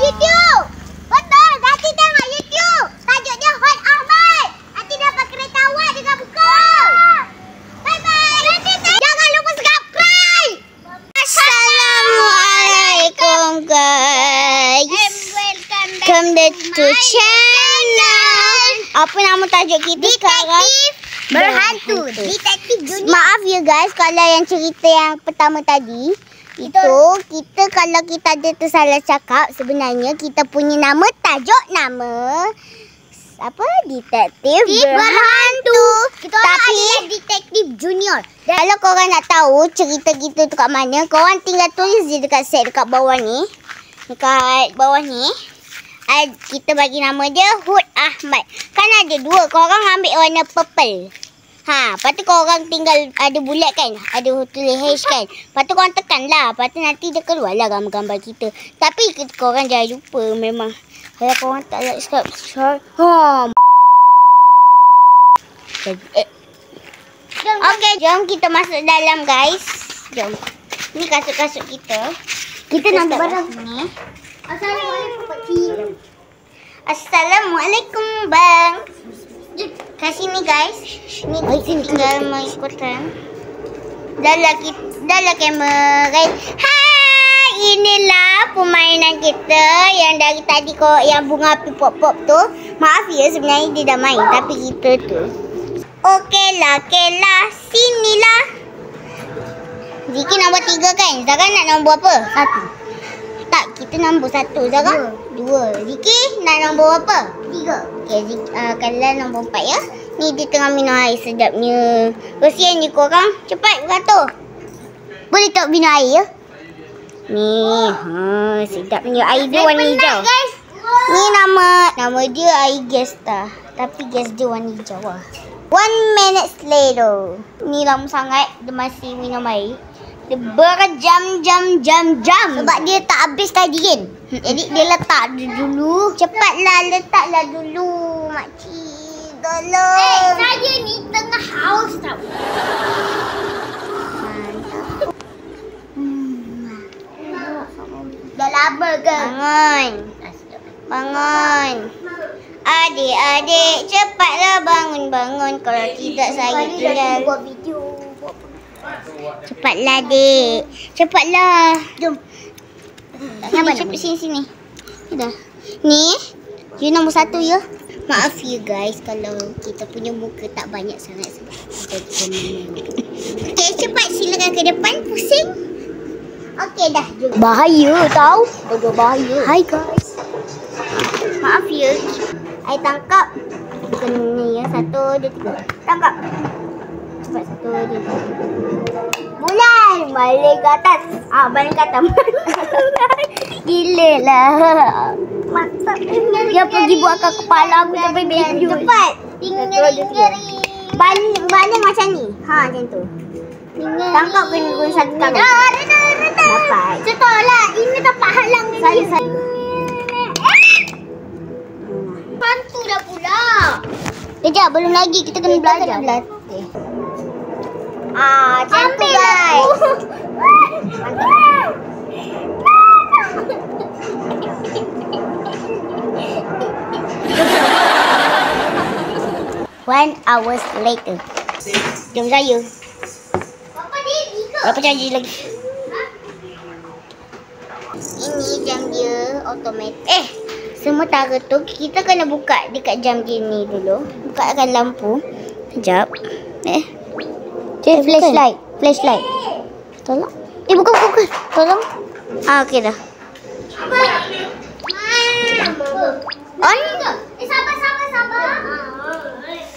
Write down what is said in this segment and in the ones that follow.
YouTube. Betul, nanti tengok YouTube. Tajuk dia Hot Ahmad. Nanti dapat kereta awak dengan buku. Bye-bye. Jangan lupa subscribe. Assalamualaikum guys. Welcome to channel. Apa nama tajuk kita sekarang? Berhantu. Detektif Junior. Maaf ya guys kalau yang cerita yang pertama tadi. Itu kita kalau kita ada tersalah cakap, sebenarnya kita punya nama, tajuk nama apa? Detektif Berhantu. Kita adalah Detektif Junior. Kalau korang nak tahu cerita kita tu kat mana, korang tinggal tulis je dekat set dekat bawah ni. Dekat bawah ni kita bagi nama dia Hot Ahmad. Kan ada dua, korang ambil warna purple. Lepas tu korang tinggal ada bulat kan, ada tulis H kan. Lepas tu korang tekan lah, lepas tu nanti dia keluar lah gambar-gambar kita. Tapi korang jangan lupa memang, kalau korang tak like subscribe. Okay, jom kita masuk dalam guys. Jom. Ni kasut-kasut kita. Kita nak barang ni. Assalamualaikum Pak Cik. Assalamualaikum bang. Kat sini guys. Ni kita tinggal mengikutkan. Dah lah kamera. Hai, inilah permainan kita yang dari tadi yang bunga api pop-pop tu. Maaf ya sebenarnya dia dah main, tapi kita tu. Okeylah, sinilah. Ziki nombor 3 kan? Zara nak nombor apa? 1. Tak, kita nombor 1. Zara? 2. Ziki nak nombor apa? 3. Okey, Ziki, kalian nombor 4 ya. Ni dia tengah minum air sedapnya. Kesian je korang. Cepat beratur. Boleh tak minum air ya? Ni, sedapnya. Air dia warna hijau. Guys. Ni nama dia air gas dah. Tapi gas dia warna hijau lah. 1 minute later. Ni lama sangat dia masih minum air. Dia berjam-jam. Sebab dia tak habis tadi kan. Jadi dia letak dulu. Cepatlah letaklah dulu makcik. Tolong. Saya ni tengah haus tau. Dah lama ke? Bangun. Adik-adik cepatlah bangun. Kalau tidak saya tinggal buat video. Cepatlah dek. Cepatlah. Jom. Cepat sini. Dah. Ni you nombor 1 ya. Maaf ya guys kalau kita punya muka tak banyak sangat sebab kita main. Okey, cepat silakan ke depan. Pusing. Okey dah. Jom. Bahaya tau. Bahaya. Hai guys. Maaf ya. I tangkap. Kena ya. 1, 2, 3. Tangkap. Cepat 1, 2, 3. Bulan. Balik ke atas. Balik ke atas. Gila lah. Mantap. Dia pergi buatkan kepala aku sampai baju. Cepat. Balik macam ni. Macam tu. Tangkap kena guna satu tangan. Dapat. Cetoklah. Ini dapat halang ni. Hantu dah pula. Kejap, belum lagi. Kita kena belajar. Macam tu guys. One hours later. Jom saya. Berapa janji lagi? Ini jam dia automatik. Sementara tu kita kena buka dekat jam dia ni dulu. Bukakan lampu. Sekejap. Flashlight. Tolong. Bukan. Tolong. Okey dah. On. Sabar.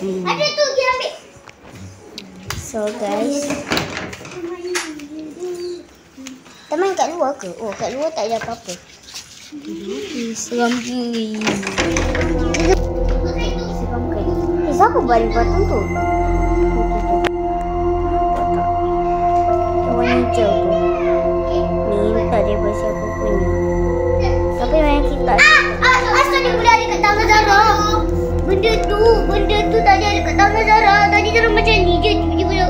Ada tu dia ambil. So guys. Teman kat luar ke? Kat luar tak ada apa-apa. Seram gila. Siapa balik batu tu? Warna hijau tu. Ni tak ada siapa punya. Tapi memang kita asal dia boleh ada kat tangan Zara. Benda tu tadi ada kat tangan Zara. Tadi Zara macam ni je. Tiba-tiba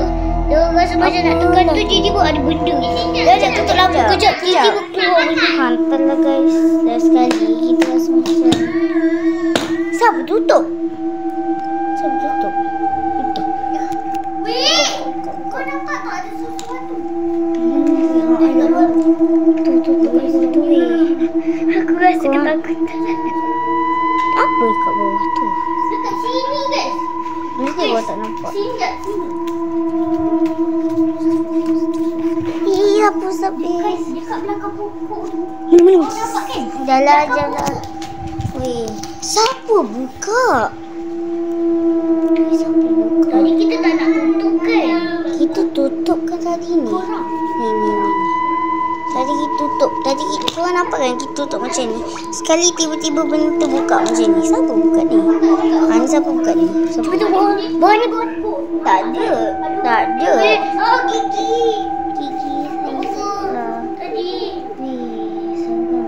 dia rasa macam nak tekan tu. Tiba-tiba ada benda. Dia ada tutup lampu kejap. Tiba-tiba Hantarlah guys. Last sekali kita rasa macam. Siapa tutup? Siapa tutup? Weh, kau nampak tak ada sesuatu? Tutup weh. Aku rasa ketakutan. Apa kat bawah tu? Dekat sini guys. Mesti kau tak nampak. Sini kat sini. Iya, pusat Guys, dekat belakang pokok tu. Mana? Kau nampak kan? Jalan. Weh, siapa buka? Siapa buka? Tadi kita tak nak tutup kan? Kita tutup kan tadi ni? Korang. Ni. Tadi kita tutup. Tadi korang nampak kan kita tutup macam ni. Sekali tiba-tiba benda tu buka macam ni. Siapa buka ni? Ni siapa buka ni? Siapa? Betul bawah ni pokok. Tak ada. Tak ada. Oh, Kiki. Kiki. Lah. Tadi. Ni, seram.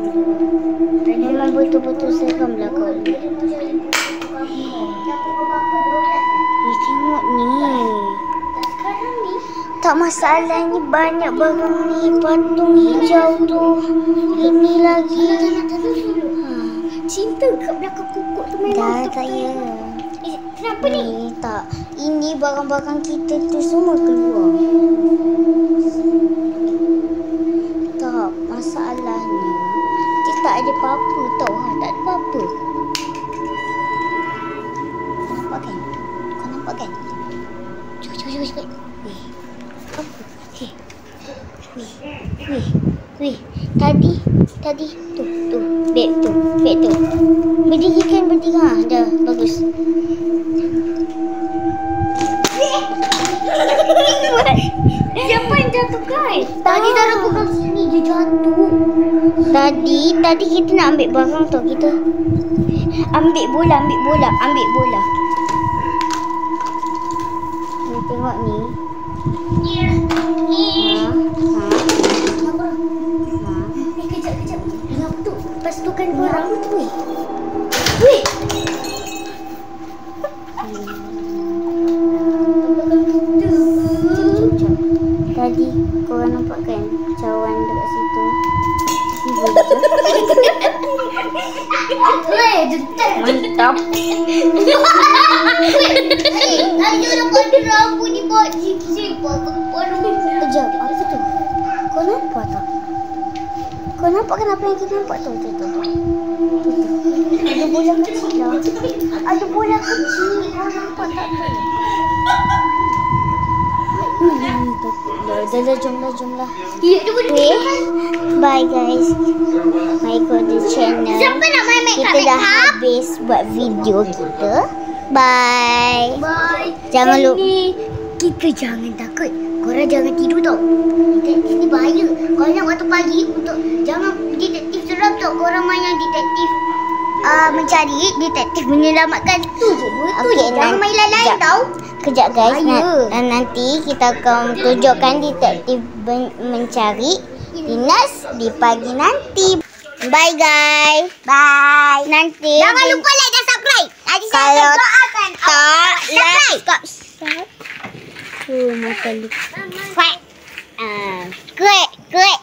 Memang betul-betul seram lah kau ni. Tengok ni. Sekarang ni. Tak masalahnya banyak barang ni. Patung hijau tu. Ini lagi. Cinta kat belakang pokok tu memang Dah betul-betul. tak ya. Kenapa ni? Tak. Ini barang-barang kita tu semua keluar. Tak. Masalahnya. Dia tak ada apa-apa tau. Tak ada apa-apa. Kau nampak kan? Cuba. Weh. Apa? Weh. Tadi. Tu. Beg tu. Berdiri kan? Ha, dah. Bagus. Siapa yang jatuh guys? Tadi Dara pegang sini dia jatuh. Tadi kita nak ambil barang tu. Kita ambil bola. Ni tengok ni. Kejap. Yang tu pasukan korang tu. Weh. Tadi korang nampak kan cawan dekat situ. Weh, dekat. Mantap. Ayo dapat rambut di bawah sipar. Kejap, apa tu? Kau nampak tak? Kau nampak kan apa yang kita nampak tu? Ada bola kecil lah. Kau nampak tak tu? Dah, jomlah. Ya, tunggu. Bye guys. My God the channel. Siapa nak main Kita dah habis buat video kita. Bye. Bye. Jangan lupa. Kita jangan takut. Korang jangan tidur tau. Detektif ni bahaya. Korang nak waktu pagi untuk jangan detektif seram tau. Korang main yang detektif mencari, detektif menyelamatkan. Tu je. Betul je. Jangan main lain-lain tau. Kejap guys. Bahaya. Nanti kita akan tunjukkan detektif mencari Dinas di pagi nanti. Bye guys. Bye. Nanti. Jangan lupa like dan subscribe. Nanti saya Kalau akan doakan tak subscribe. Makan lupa. Quack.